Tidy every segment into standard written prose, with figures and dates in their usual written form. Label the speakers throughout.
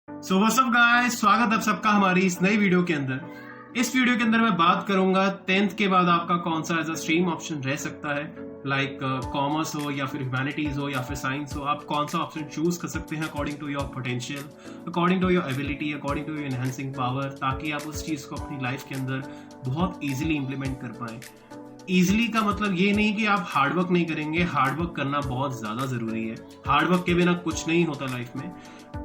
Speaker 1: So what's up guys, स्वागत है सबका हमारी इस नई वीडियो के अंदर। इस वीडियो के अंदर मैं बात करूंगा 10th के बाद आपका कौन सा एज अ स्ट्रीम ऑप्शन रह सकता है। लाइक कॉमर्स हो या फिर ह्यूमैनिटीज हो या फिर साइंस हो, आप कौन सा ऑप्शन चूज कर सकते हैं according to your potential, according to your ability, according to your enhancing power, ताकि आप उस चीज को अपनी लाइफ के अंदर बहुत ईजिली इंप्लीमेंट कर पाए। ईजिली का मतलब ये नहीं कि आप हार्डवर्क नहीं करेंगे, हार्डवर्क करना बहुत ज्यादा जरूरी है। हार्डवर्क के बिना कुछ नहीं होता लाइफ में।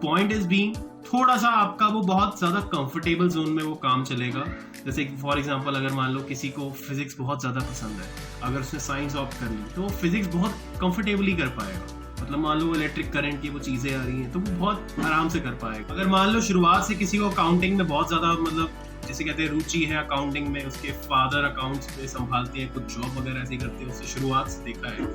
Speaker 1: पॉइंट इज बीइंग, थोड़ा सा आपका वो बहुत ज्यादा कंफर्टेबल जोन में वो काम चलेगा। जैसे फॉर एग्जांपल, अगर मान लो किसी को फिजिक्स बहुत ज्यादा पसंद है, अगर उसने साइंस ऑप्ट कर ली तो वो फिजिक्स बहुत कंफर्टेबली कर पाएगा। मतलब मान लो इलेक्ट्रिक करंट की वो चीजें आ रही हैं तो वो बहुत आराम से कर पाएगा। अगर मान लो शुरुआत से किसी को अकाउंटिंग में बहुत ज्यादा मतलब जैसे कहते हैं रुचि है अकाउंटिंग में, उसके फादर अकाउंट्स में संभालते हैं, कुछ जॉब वगैरह ऐसी करते हैं, उससे शुरुआत से देखा है।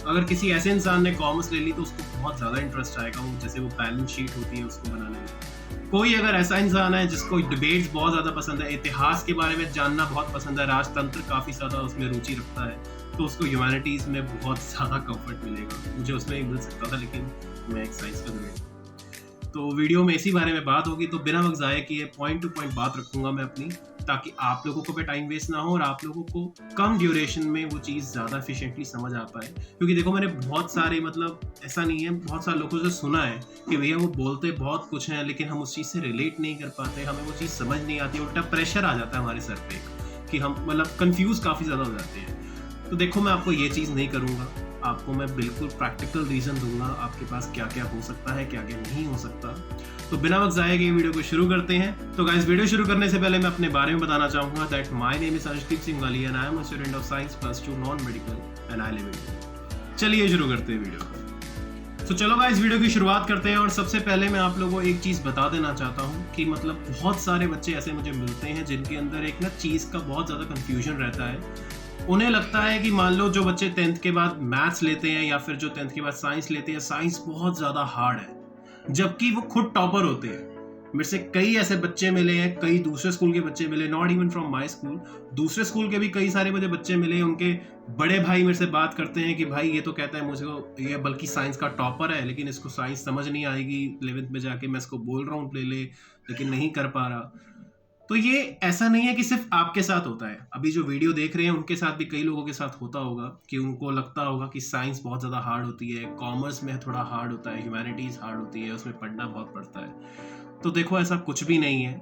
Speaker 1: अगर किसी ऐसे इंसान ने कॉमर्स ले ली तो उसको बहुत ज्यादा इंटरेस्ट आएगा, वो जैसे वो बैलेंस शीट होती है उसको बनाने में। कोई अगर ऐसा इंसान है जिसको डिबेट्स बहुत ज्यादा पसंद है, इतिहास के बारे में जानना बहुत पसंद है, राजतंत्र काफी ज्यादा उसमें रुचि रखता है, तो उसको ह्यूमैनिटीज में बहुत ज्यादा कंफर्ट मिलेगा। मुझे उसमें ही मिल सकता था, लेकिन मैं एक साइंस का डिबेट, तो वीडियो में इसी बारे में बात होगी। तो बिना वक्त ज़ाया किए पॉइंट टू पॉइंट बात रखूंगा मैं अपनी, ताकि आप लोगों को भी टाइम वेस्ट ना हो और आप लोगों को कम ड्यूरेशन में वो चीज़ ज़्यादा एफिशिएंटली समझ आ पाए। क्योंकि देखो, मैंने बहुत सारे मतलब ऐसा नहीं है, बहुत सारे लोगों से सुना है कि भैया वो बोलते बहुत कुछ है लेकिन हम उस चीज़ से रिलेट नहीं कर पाते, हमें वो चीज़ समझ नहीं आती, उल्टा प्रेशर आ जाता है हमारे सर पे कि हम मतलब कंफ्यूज काफ़ी ज़्यादा हो जाते हैं। तो देखो, मैं आपको ये चीज़ नहीं करूँगा, आपको मैं बिल्कुल प्रैक्टिकल रीजन दूंगा आपके पास क्या क्या हो सकता है, क्या क्या नहीं हो सकता। तो बिना वक्त ज़ाया किए वीडियो को शुरू करते हैं। तो गाइस, वीडियो शुरू करने से पहले मैं अपने बारे में बताना चाहूंगा that my name is Arshdeep Singh वाली and I am a student of science +2 non medical and I live in. चलिए शुरू करते हैं वीडियो को। तो चलो गाइस, वीडियो की शुरुआत करते हैं। और सबसे पहले मैं आप लोगों को एक चीज़ बता देना चाहता हूँ कि मतलब बहुत सारे बच्चे ऐसे मुझे मिलते हैं जिनके अंदर एक ना चीज़ का बहुत ज़्यादा कन्फ्यूजन रहता है। उन्हें लगता है कि मान लो जो बच्चे 10th के बाद मैथ्स लेते हैं या फिर जो 10th के बाद साइंस लेते हैं, साइंस बहुत ज़्यादा हार्ड है, जबकि वो खुद टॉपर होते हैं। मेरे से कई ऐसे बच्चे मिले हैं, कई दूसरे स्कूल के बच्चे मिले, not even from my school, दूसरे स्कूल के भी कई सारे मुझे बच्चे मिले। उनके बड़े भाई मेरे से बात करते हैं कि भाई ये तो कहता है मुझे, ये बल्कि साइंस का टॉपर है लेकिन इसको साइंस समझ नहीं आएगी 11th में जाके, मैं इसको बोल रहा हूँ ले ले लेकिन नहीं कर पा रहा। तो ये ऐसा नहीं है कि सिर्फ आपके साथ होता है, अभी जो वीडियो देख रहे हैं उनके साथ भी कई लोगों के साथ होता होगा कि उनको लगता होगा कि साइंस बहुत ज़्यादा हार्ड होती है, कॉमर्स में थोड़ा हार्ड होता है, ह्यूमैनिटीज़ हार्ड होती है, उसमें पढ़ना बहुत पड़ता है। तो देखो, ऐसा कुछ भी नहीं है,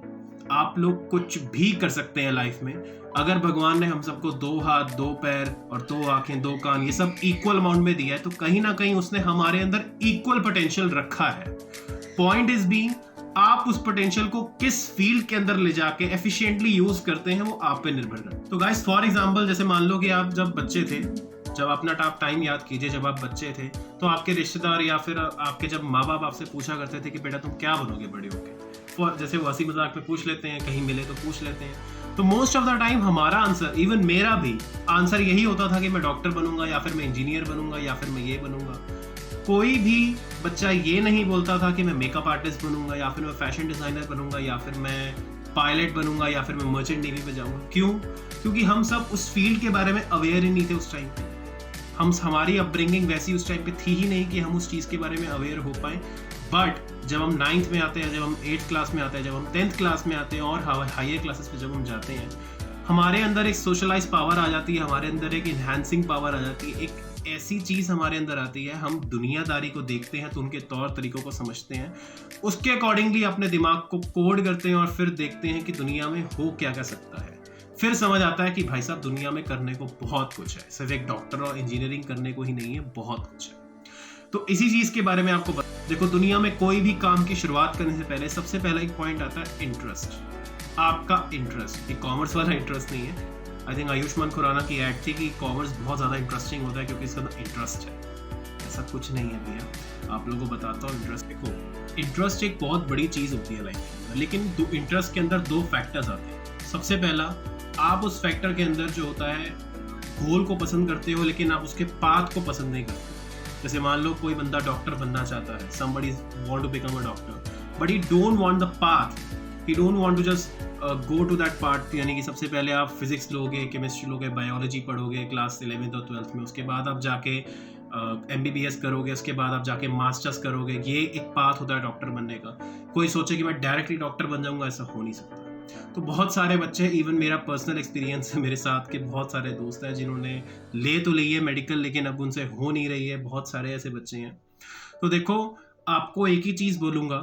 Speaker 1: आप लोग कुछ भी कर सकते हैं लाइफ में। अगर भगवान ने हम सबको 2 हाथ 2 पैर और 2 आंखें 2 कान ये सब इक्वल अमाउंट में दिया है, तो कहीं ना कहीं उसने हमारे अंदर इक्वल पोटेंशियल रखा है। पॉइंट इज बीइंग, आप उस पोटेंशियल को किस फील्ड के अंदर ले जाके एफिशिएंटली यूज करते हैं वो आप पे निर्भर करता है। तो गाइस, फॉर एग्जांपल, जैसे मान लो कि आप जब बच्चे थे, जब अपना टाइम याद कीजिए, जब आप बच्चे थे तो आपके रिश्तेदार या फिर आपके जब माँ बाप आपसे पूछा करते थे कि बेटा तुम क्या बनोगे बड़े होके। जैसे वो हंसी मजाक में पूछ लेते हैं, कहीं मिले तो पूछ लेते हैं। तो मोस्ट ऑफ द टाइम हमारा आंसर, इवन मेरा भी आंसर यही होता था कि मैं डॉक्टर बनूंगा या फिर मैं इंजीनियर बनूंगा या फिर मैं ये बनूंगा। कोई भी बच्चा ये नहीं बोलता था कि मैं मेकअप आर्टिस्ट बनूंगा या फिर मैं फैशन डिजाइनर बनूंगा या फिर मैं पायलट बनूंगा या फिर मैं मर्चेंट नेवी में जाऊंगा। क्यों? क्योंकि हम सब उस फील्ड के बारे में अवेयर ही नहीं थे उस टाइम पे। हमारी अपब्रिंगिंग वैसी उस टाइम पे थी ही नहीं कि हम उस चीज़ के बारे में अवेयर हो पाए। बट जब हम 9th में आते हैं, जब हम 8th क्लास में आते हैं, जब हम 10th क्लास में आते हैं और हायर क्लासेस में जब हम जाते हैं, हमारे अंदर एक सोशलाइज पावर आ जाती है, हमारे अंदर एक इन्हांसिंग पावर आ जाती है, एक ऐसी चीज हमारे अंदर आती है, हम दुनियादारी को देखते हैं तो उनके तौर तरीकों को समझते हैं, उसके अकॉर्डिंगली अपने दिमाग को कोड करते हैं और फिर देखते हैं कि दुनिया में हो क्या क्या सकता है। फिर समझ आता है कि भाई साहब, दुनिया में करने को बहुत कुछ है, सिर्फ एक डॉक्टर और इंजीनियरिंग करने को ही नहीं है, बहुत कुछ है। तो इसी चीज के बारे में आपको देखो, दुनिया में कोई भी काम की शुरुआत करने से पहले सबसे पहला एक पॉइंट आता है इंटरेस्ट। आपका इंटरेस्ट, ये कॉमर्स वाला इंटरेस्ट नहीं है। आई थिंक आयुष्मान खुराना की एड थी कि कॉमर्स बहुत ज़्यादा इंटरेस्टिंग होता है क्योंकि इसका इंटरेस्ट है। ऐसा कुछ नहीं है भैया, आप लोगों को बताता हूँ। इंटरेस्ट देखो, इंटरेस्ट एक बहुत बड़ी चीज़ होती है लाइफ के अंदर, लेकिन इंटरेस्ट के अंदर 2 फैक्टर्स आते हैं। सबसे पहला, आप उस फैक्टर के अंदर जो होता है गोल को पसंद करते हो लेकिन आप उसके पाथ को पसंद नहीं करते। जैसे मान लो कोई बंदा डॉक्टर बनना चाहता है, somebody want to become a doctor but he don't want the path, he don't want to just go to that part। यानी कि सबसे पहले आप फिजिक्स लोगे, केमिस्ट्री लोगे, बायोलॉजी पढ़ोगे क्लास 11th और 12th में, उसके बाद आप जाके MBBS करोगे, उसके बाद आप जाके मास्टर्स करोगे, ये एक पाथ होता है डॉक्टर बनने का। कोई सोचे कि मैं डायरेक्टली डॉक्टर बन जाऊंगा, ऐसा हो नहीं सकता। तो बहुत सारे बच्चे, इवन मेरा पर्सनल एक्सपीरियंस है मेरे साथ के बहुत सारे दोस्त हैं जिन्होंने ले तो ली है मेडिकल, लेकिन अब उनसे हो नहीं रही है। बहुत सारे ऐसे बच्चे हैं। तो देखो, आपको एक ही चीज़ बोलूँगा,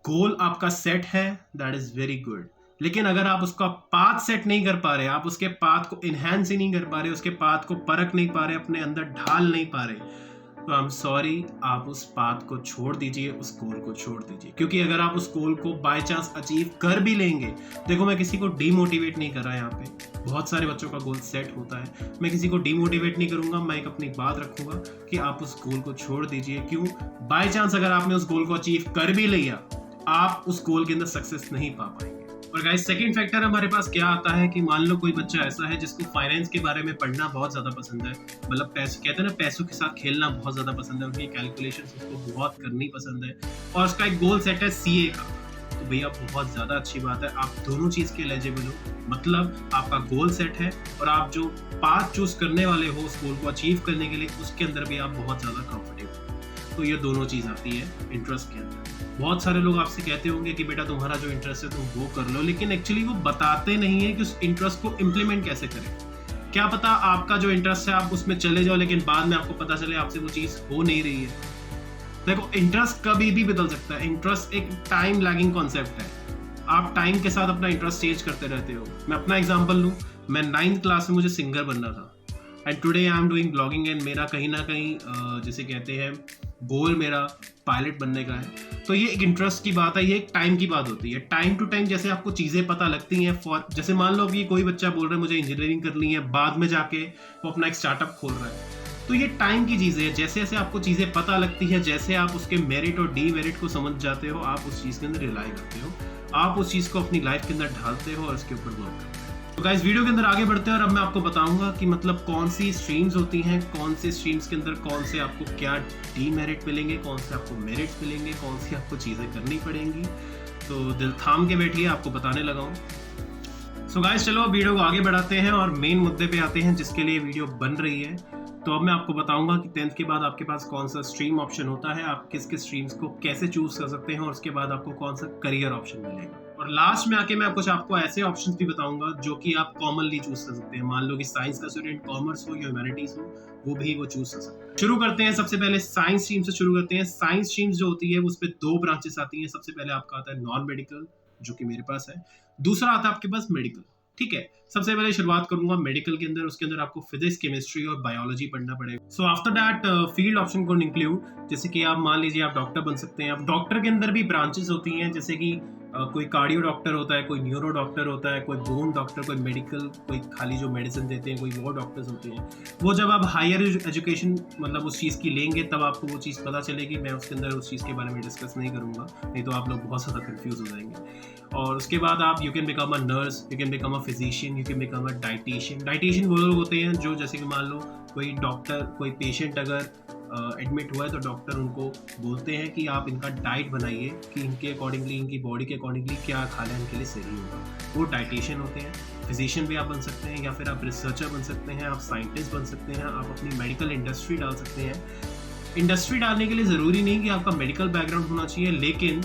Speaker 1: गोल आपका सेट है, दैट इज़ वेरी गुड। लेकिन अगर आप उसका पाथ सेट नहीं कर पा रहे, आप उसके पाथ को इन्हेंस ही नहीं कर पा रहे, उसके पाथ को परख नहीं पा रहे, अपने अंदर ढाल नहीं पा रहे, तो आई एम सॉरी, आप उस पाथ को छोड़ दीजिए, उस गोल को छोड़ दीजिए। क्योंकि अगर आप उस गोल को बाय चांस अचीव कर भी लेंगे, देखो मैं किसी को डीमोटिवेट नहीं कर रहा यहाँ पे, बहुत सारे बच्चों का गोल सेट होता है, मैं किसी को डीमोटिवेट नहीं करूंगा, मैं एक अपनी बात रखूंगा कि आप उस गोल को छोड़ दीजिए। क्यों? बाय चांस अगर आपने उस गोल को अचीव कर भी लिया, आप उस गोल के अंदर सक्सेस नहीं पा पाएंगे। और गाइस, सेकंड फैक्टर हमारे पास क्या आता है कि मान लो कोई बच्चा ऐसा है जिसको फाइनेंस के बारे में पढ़ना बहुत ज्यादा पसंद है, मतलब पैसे, कहते हैं ना, पैसों के साथ खेलना बहुत ज्यादा पसंद है, उनकी कैलकुलेशंस उसको बहुत करनी पसंद है, और उसका एक गोल सेट है सीए का। तो भैया बहुत ज्यादा अच्छी बात है, आप दोनों चीज के एलिजिबल हो, मतलब आपका गोल सेट है और आप जो पाथ चूज करने वाले हो उस गोल को अचीव करने के लिए, उसके अंदर भी आप बहुत ज्यादा कंफर्टेबल हो। तो ये दोनों चीज आती है इंटरेस्ट के अंदर। बहुत सारे लोग आपसे कहते होंगे कि बेटा तुम्हारा जो इंटरेस्ट है तुम वो कर लो, लेकिन एक्चुअली वो बताते नहीं है कि उस इंटरेस्ट को इम्प्लीमेंट कैसे करें। क्या पता आपका जो इंटरेस्ट है आप उसमें चले जाओ, लेकिन बाद में आपको पता चले आपसे वो चीज हो नहीं रही है। देखो, इंटरेस्ट कभी भी बदल सकता है, इंटरेस्ट एक टाइम लैगिंग कॉन्सेप्ट है, आप टाइम के साथ अपना इंटरेस्ट चेंज करते रहते हो। मैं अपना एग्जांपल लूं, मैं 9th क्लास में मुझे सिंगर बनना था, and today I am doing blogging, and मेरा कहीं ना कहीं जिसे कहते हैं गोल मेरा पायलट बनने का है। तो ये एक इंटरेस्ट की बात है, ये एक टाइम की बात होती है। टाइम टू टाइम जैसे आपको चीज़ें पता लगती हैं, जैसे मान लो कि कोई बच्चा बोल रहा है मुझे इंजीनियरिंग करनी है, बाद में जाके वो अपना एक स्टार्टअप खोल रहा है, तो ये टाइम की चीज़ है। जैसे जैसे आपको चीज़ें पता लगती है, जैसे आप उसके मेरिट और डीमेरिट को समझ जाते हो, आप उस चीज़ के अंदर रिलाई करते हो, आप उस चीज़ को अपनी लाइफ के अंदर ढालते हो और उसके ऊपर वर्क करते हो। तो गाइस, वीडियो के अंदर आगे बढ़ते हैं और अब मैं आपको बताऊंगा कि मतलब कौन सी स्ट्रीम्स होती हैं, कौन सी स्ट्रीम्स के अंदर कौन से आपको क्या डीमेरिट मिलेंगे, कौन से आपको मेरिट्स मिलेंगे, कौन सी आपको चीज़ें करनी पड़ेंगी। तो दिल थाम के बैठिए, आपको बताने लगा हूँ। सो गाइस, चलो वीडियो को आगे बढ़ाते हैं और मेन मुद्दे पे आते हैं जिसके लिए वीडियो बन रही है। तो अब मैं आपको बताऊंगा कि 10th के बाद आपके पास कौन सा स्ट्रीम ऑप्शन होता है, आप किस किस स्ट्रीम्स को कैसे चूज कर सकते हैं, और उसके बाद आपको कौन सा करियर ऑप्शन मिलेगा। और लास्ट में आके मैं कुछ आपको ऐसे ऑप्शंस भी बताऊंगा जो कि आप कॉमनली चूज कर सकते हैं। मान लो कि साइंस का स्टूडेंट कॉमर्स हो या ह्यूमैनिटीज हो, वो भी वो चूज कर सकते हैं। शुरू करते हैं, सबसे पहले साइंस स्ट्रीम से शुरू करते हैं। साइंस स्ट्रीम्स जो होती है उस पर 2 ब्रांचेस आती हैं। सबसे पहले आपका आता है नॉन मेडिकल, जो कि मेरे पास है, दूसरा आता है आपके पास मेडिकल। ठीक है, सबसे पहले शुरुआत करूंगा मेडिकल के अंदर, उसके अंदर आपको फिजिक्स, केमिस्ट्री और बायोलॉजी पढ़ना पड़ेगा। So after that field option को इंक्लूड, जैसे कि आप मान लीजिए आप डॉक्टर बन सकते हैं। आप डॉक्टर के अंदर भी ब्रांचेस होती हैं, जैसे कि कोई कार्डियो डॉक्टर होता है, कोई न्यूरो डॉक्टर होता है, कोई बोन डॉक्टर, कोई मेडिकल, कोई खाली जो मेडिसिन देते हैं, कोई वो डॉक्टर्स होते हैं। वो जब आप हायर एजुकेशन मतलब उस चीज़ की लेंगे तब आपको वो चीज़ पता चलेगी। मैं उसके अंदर उस चीज़ के बारे में डिस्कस नहीं करूँगा, नहीं तो आप लोग बहुत ज़्यादा कंफ्यूज हो जाएंगे। और उसके बाद आप you can become a nurse, you can become a physician, you can become a dietitian. Dietitian वो लोग होते हैं जो, जैसे कि मान लो कोई डॉक्टर, कोई पेशेंट अगर एडमिट हुआ है तो डॉक्टर उनको बोलते हैं कि आप इनका डाइट बनाइए कि इनके अकॉर्डिंगली, इनकी बॉडी के अकॉर्डिंगली क्या खाना इनके लिए सही होगा। वो डाइटिशियन होते हैं। फिजिशियन भी आप बन सकते हैं, या फिर आप रिसर्चर बन सकते हैं, आप साइंटिस्ट बन सकते हैं, आप अपनी मेडिकल इंडस्ट्री डाल सकते हैं। इंडस्ट्री डालने के लिए ज़रूरी नहीं कि आपका मेडिकल बैकग्राउंड होना चाहिए, लेकिन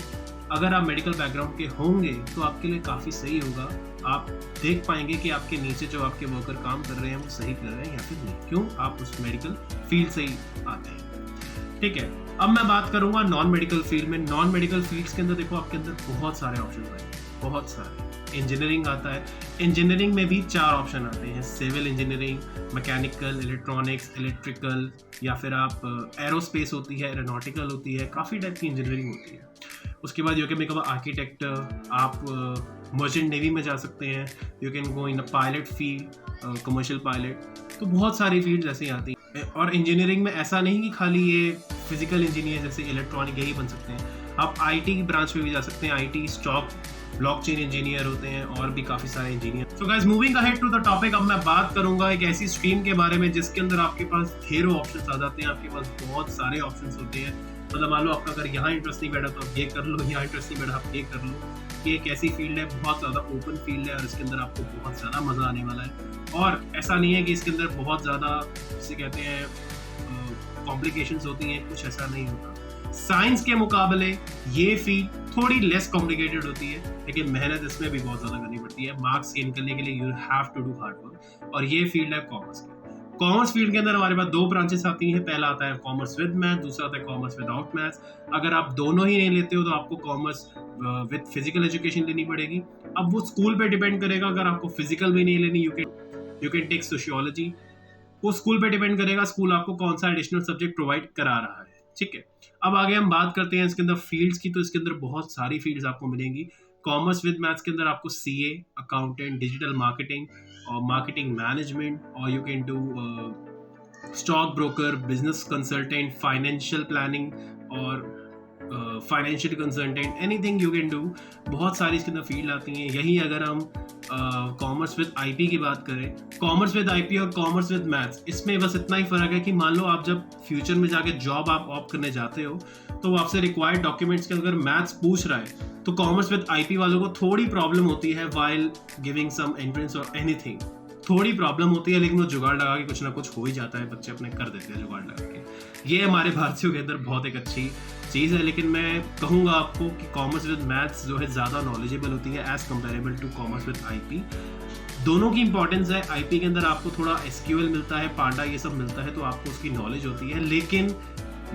Speaker 1: अगर आप मेडिकल बैकग्राउंड के होंगे तो आपके लिए काफ़ी सही होगा। आप देख पाएंगे कि आपके नीचे जो आपके वर्कर काम कर रहे हैं वो सही कर रहे हैं या फिर नहीं, क्यों, आप उस मेडिकल फील्ड से ही आते हैं। ठीक है, अब मैं बात करूंगा नॉन मेडिकल फील्ड में। नॉन मेडिकल फील्ड्स के अंदर देखो आपके अंदर बहुत सारे ऑप्शन आएंगे, बहुत सारे। इंजीनियरिंग आता है, इंजीनियरिंग में भी 4 ऑप्शन आते हैं, civil engineering, mechanical, electronics, electrical, या फिर आप एरोस्पेस होती है, एरोनॉटिकल होती है, काफ़ी टाइप की इंजीनियरिंग होती है। उसके बाद यू कैन बिकम आर्किटेक्ट, आप मर्चेंट नेवी में जा सकते हैं, you can go in a pilot field, commercial pilot. तो बहुत सारी फील्ड ऐसे ही आती हैं। और इंजीनियरिंग में ऐसा नहीं कि खाली ये फिजिकल इंजीनियर जैसे इलेक्ट्रॉनिक यही बन सकते हैं, आप आईटी की ब्रांच में भी जा सकते हैं। आईटी, स्टॉक, ब्लॉकचेन इंजीनियर होते हैं, और भी काफ़ी सारे engineer. So guys, moving ahead to the topic, अब मैं बात करूंगा एक ऐसी स्ट्रीम के बारे में जिसके अंदर आपके पास ढेरों ऑप्शंस आ जाते हैं, आपके पास बहुत सारे ऑप्शंस होते हैं। मतलब मान लो आपका अगर यहाँ इंटरेस्ट नहीं बैठा तो आप ये कर लो, यहाँ इंटरेस्ट नहीं बैठा आप ये कर लो। ये एक ऐसी फील्ड है, बहुत ज़्यादा ओपन फील्ड है, और इसके अंदर आपको बहुत ज़्यादा मज़ा आने वाला है। और ऐसा नहीं है कि इसके अंदर बहुत ज़्यादा जिसे कहते हैं कॉम्प्लिकेशंस होती हैं, कुछ ऐसा नहीं होता। साइंस के मुकाबले ये फील्ड थोड़ी लेस कॉम्प्लिकेटेड होती है, लेकिन मेहनत इसमें भी बहुत ज्यादा करनी पड़ती है। मार्क्स गेन करने के लिए you have to do hard work, और ये फील्ड है कॉमर्स की। कॉमर्स फील्ड के अंदर हमारे पास दो ब्रांचेस आती हैं। पहला आता है कॉमर्स विद मैथ, दूसरा आता है कॉमर्स विदाउट मैथ्स। अगर आप दोनों ही नहीं लेते हो तो आपको कॉमर्स विद फिजिकल एजुकेशन लेनी पड़ेगी। अब वो स्कूल पे डिपेंड करेगा। अगर आपको फिजिकल भी नहीं लेनी, यू कैन टेक सोशियोलॉजी। वो स्कूल पे डिपेंड करेगा, स्कूल आपको कौन सा एडिशनल सब्जेक्ट प्रोवाइड करा रहा है। ठीक है, अब आगे हम बात करते हैं इसके अंदर फील्ड्स की। तो इसके अंदर बहुत सारी फील्ड्स आपको मिलेंगी। कॉमर्स विद मैथ्स के अंदर आपको सीए, अकाउंटेंट, डिजिटल मार्केटिंग और मार्केटिंग मैनेजमेंट, और you can do stock broker, business consultant, financial planning और financial consultant, anything you can do. बहुत सारी इसके अंदर फील्ड आती हैं। यही अगर हम कॉमर्स विद आईपी की बात करें, कॉमर्स विद आईपी और कॉमर्स विद मैथ्स, इसमें बस इतना ही फर्क है कि मान लो आप जब फ्यूचर में जाके जॉब आप ऑप्ट करने जाते हो तो वो आपसे रिक्वायर्ड डॉक्यूमेंट्स के अगर मैथ्स पूछ रहा है तो कॉमर्स विद आईपी वालों को थोड़ी प्रॉब्लम होती है वाइल गिविंग सम एंट्रेंस और एनीथिंग। थोड़ी प्रॉब्लम होती है, लेकिन वो जुगाड़ लगा के कुछ ना कुछ हो ही जाता है, बच्चे अपने कर देते हैं जुगाड़ लगा के। ये हमारे भारतीयों के अंदर बहुत एक अच्छी चीज़ है। लेकिन मैं कहूँगा आपको कि कॉमर्स विद मैथ्स जो है ज़्यादा नॉलेजेबल होती है as comparable to commerce with IP. दोनों की इंपॉर्टेंस है। आईपी के अंदर आपको थोड़ा एसक्यूएल मिलता है, पांडा ये सब मिलता है, तो आपको उसकी नॉलेज होती है, लेकिन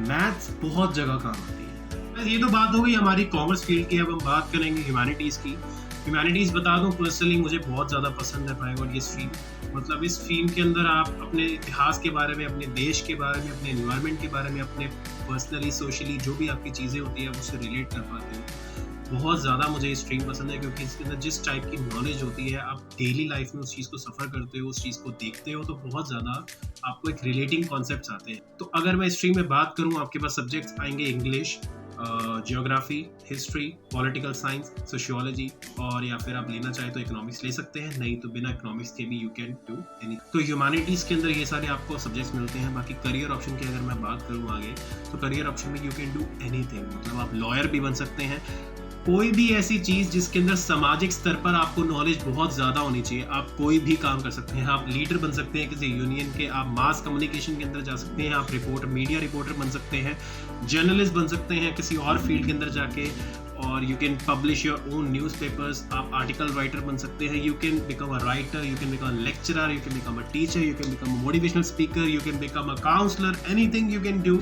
Speaker 1: मैथ्स बहुत जगह काम आती है। ये तो बात हो गई हमारी कॉमर्स फील्ड की। अब हम बात करेंगे ह्यूमैनिटीज़ की। ह्यूमैनिटीज़ बता दूं, पर्सनली मुझे बहुत ज़्यादा पसंद है प्राइवेट ये स्ट्रीम। मतलब इस स्ट्रीम के अंदर आप अपने इतिहास के बारे में, अपने देश के बारे में, अपने एनवायरनमेंट के बारे में, अपने पर्सनली सोशली जो भी आपकी चीज़ें होती है उससे रिलेट कर पाते हो। बहुत ज़्यादा मुझे ये स्ट्रीम पसंद है, क्योंकि इसके अंदर जिस टाइप की नॉलेज होती है, आप डेली लाइफ में उस चीज़ को सफ़र करते हो, उस चीज़ को देखते हो, तो बहुत ज़्यादा आपको एक रिलेटिंग कॉन्सेप्ट्स आते हैं। तो अगर मैं स्ट्रीम में बात करूँ, आपके पास सब्जेक्ट्स आएंगे English, geography, history, political science, sociology, और या फिर आप लेना चाहे तो इकोनॉमिक्स ले सकते हैं, नहीं तो बिना इकोनॉमिक्स के भी यू कैन डू एनी। तो ह्यूमैनिटीज़ के अंदर ये सारे आपको सब्जेक्ट्स मिलते हैं। बाकी करियर ऑप्शन की अगर मैं बात करूँ आगे, तो करियर ऑप्शन में यू कैन डू एनीथिंग। मतलब आप लॉयर भी बन सकते हैं, कोई भी ऐसी चीज़ जिसके अंदर सामाजिक स्तर पर आपको नॉलेज बहुत ज़्यादा होनी चाहिए, आप कोई भी काम कर सकते हैं। आप लीडर बन सकते हैं किसी यूनियन के, आप मास कम्युनिकेशन के अंदर जा सकते हैं, आप रिपोर्टर, मीडिया रिपोर्टर बन सकते हैं, जर्नलिस्ट बन सकते हैं किसी और फील्ड के अंदर जाके, और you can publish your own newspapers, आप आर्टिकल राइटर बन सकते हैं, you can become a writer, you can become a lecturer, you can become a teacher, you can become a motivational speaker, you can become a counsellor, anything you can do.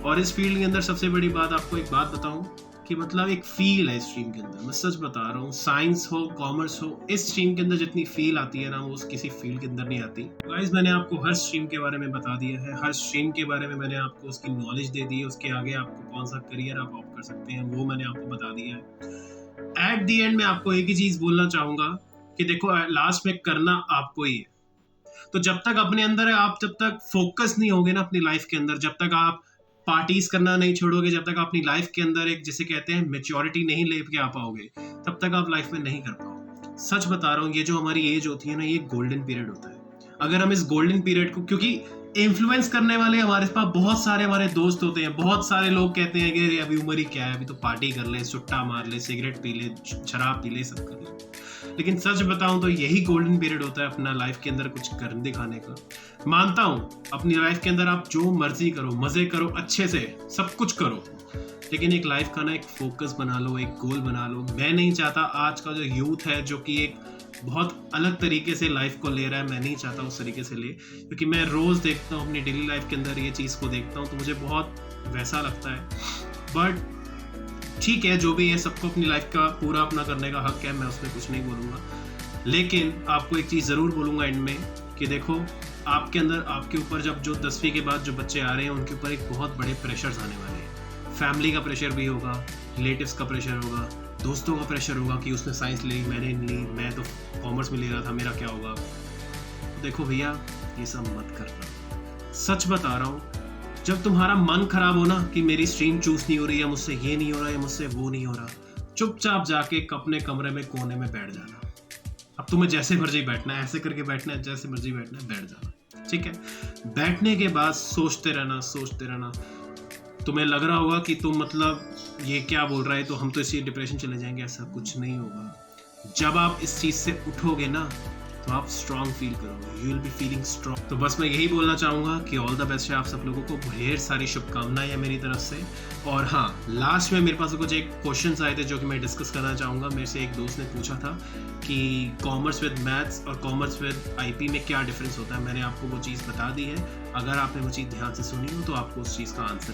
Speaker 1: और इस field के अंदर सबसे बड़ी बात, आपको एक बात बताऊं कि मतलब एक फील है इस स्ट्रीम के अंदर। मैं सच बता रहा हूँ, साइंस हो, कॉमर्स हो, इस स्ट्रीम के अंदर जितनी फील आती है ना, वो किसी फील्ड के अंदर नहीं आती। गाइस, मैंने आपको हर स्ट्रीम के बारे में बता दिया है, हर स्ट्रीम के बारे में मैंने आपको उसकी नॉलेज दे दी है, उसके आगे आपको कौन सा करियर आप ऑप्ट कर सकते हैं वो मैंने आपको बता दिया है। एट दी एंड मैं आपको एक ही चीज़ बोलना चाहूँगा कि देखो, लास्ट में करना आपको ही है। तो जब तक अपने अंदर है, आप जब तक फोकस नहीं होगे ना अपनी लाइफ के अंदर, जब तक आप पार्टीज करना नहीं छोड़ोगे, जब तक अपनी लाइफ के अंदर एक, जिसे कहते हैं, मैच्योरिटी नहीं लेके आ पाओगे, तब तक आप लाइफ में नहीं कर पाओगे। सच बता रहा हूँ, ये जो हमारी एज होती है ना, ये गोल्डन पीरियड होता है। अगर हम इस गोल्डन पीरियड को, क्योंकि इन्फ्लुएंस करने वाले हमारे पास बहुत सारे हमारे दोस्त होते हैं, बहुत सारे लोग कहते हैं कि अभी उम्र ही क्या है, अभी तो पार्टी कर ले, सुट्टा मार ले, सिगरेट पी ले, शराब पी ले, सब कर ले। लेकिन सच बताऊं तो यही गोल्डन पीरियड होता है अपना लाइफ के अंदर कुछ कर दिखाने का। मानता हूं, अपनी लाइफ के अंदर आप जो मर्जी करो, मजे करो, अच्छे से सब कुछ करो, लेकिन एक लाइफ का ना एक फोकस बना लो, एक गोल बना लो। मैं नहीं चाहता आज का जो यूथ है, जो कि एक बहुत अलग तरीके से लाइफ को ले रहा है, मैं नहीं चाहता उस तरीके से ले, क्योंकि मैं रोज देखता हूँ अपनी डेली लाइफ के अंदर ये चीज़ को देखता हूँ, तो मुझे बहुत वैसा लगता है। बट ठीक है, जो भी है, सबको अपनी लाइफ का पूरा अपना करने का हक है, मैं उसमें कुछ नहीं बोलूँगा। लेकिन आपको एक चीज़ ज़रूर बोलूँगा एंड में कि देखो, आपके अंदर, आपके ऊपर जब जो 10वीं के बाद जो बच्चे आ रहे हैं, उनके ऊपर एक बहुत बड़े प्रेशर्स आने वाले हैं। फैमिली का प्रेशर भी होगा, रिलेटिव्स का प्रेशर होगा, दोस्तों का प्रेशर होगा कि उसने साइंस ली, मैंने नहीं ली, मैं तो कॉमर्स में ले रहा था, मेरा क्या होगा। देखो भैया, ये सब मत करना। सच बता रहा हूँ, जब तुम्हारा मन खराब हो ना कि मेरी स्ट्रीम चूज नहीं हो रही, या मुझसे ये नहीं हो रहा, या मुझसे वो नहीं हो रहा, चुपचाप जाके अपने कमरे में कोने में बैठ जाना। अब तुम्हें जैसे मर्जी बैठना है, ऐसे करके बैठना है, जैसे मर्जी बैठना है, बैठ जाना। ठीक है, बैठने के बाद सोचते रहना। तुम्हें लग रहा होगा कि तुम मतलब ये क्या बोल रहा है, तो हम तो इसी डिप्रेशन चले जाएंगे, ऐसा कुछ नहीं होगा। जब आप इस चीज़ से उठोगे ना, तो आप स्ट्रांग फील करोगे, you will be feeling strong. तो बस मैं यही बोलना चाहूँगा कि ऑल द बेस्ट है आप सब लोगों को, ढेर सारी शुभकामनाएं हैं मेरी तरफ से। और हाँ, लास्ट में मेरे पास कुछ एक क्वेश्चंस आए थे जो कि मैं डिस्कस करना चाहूँगा। मेरे से एक दोस्त ने पूछा था कि कॉमर्स विद मैथ्स और कॉमर्स विद आईपी में क्या डिफरेंस होता है। मैंने आपको वो चीज़ बता दी है, अगर आपने वो चीज़ ध्यान से सुनी हो तो आपको उस चीज़ का आंसर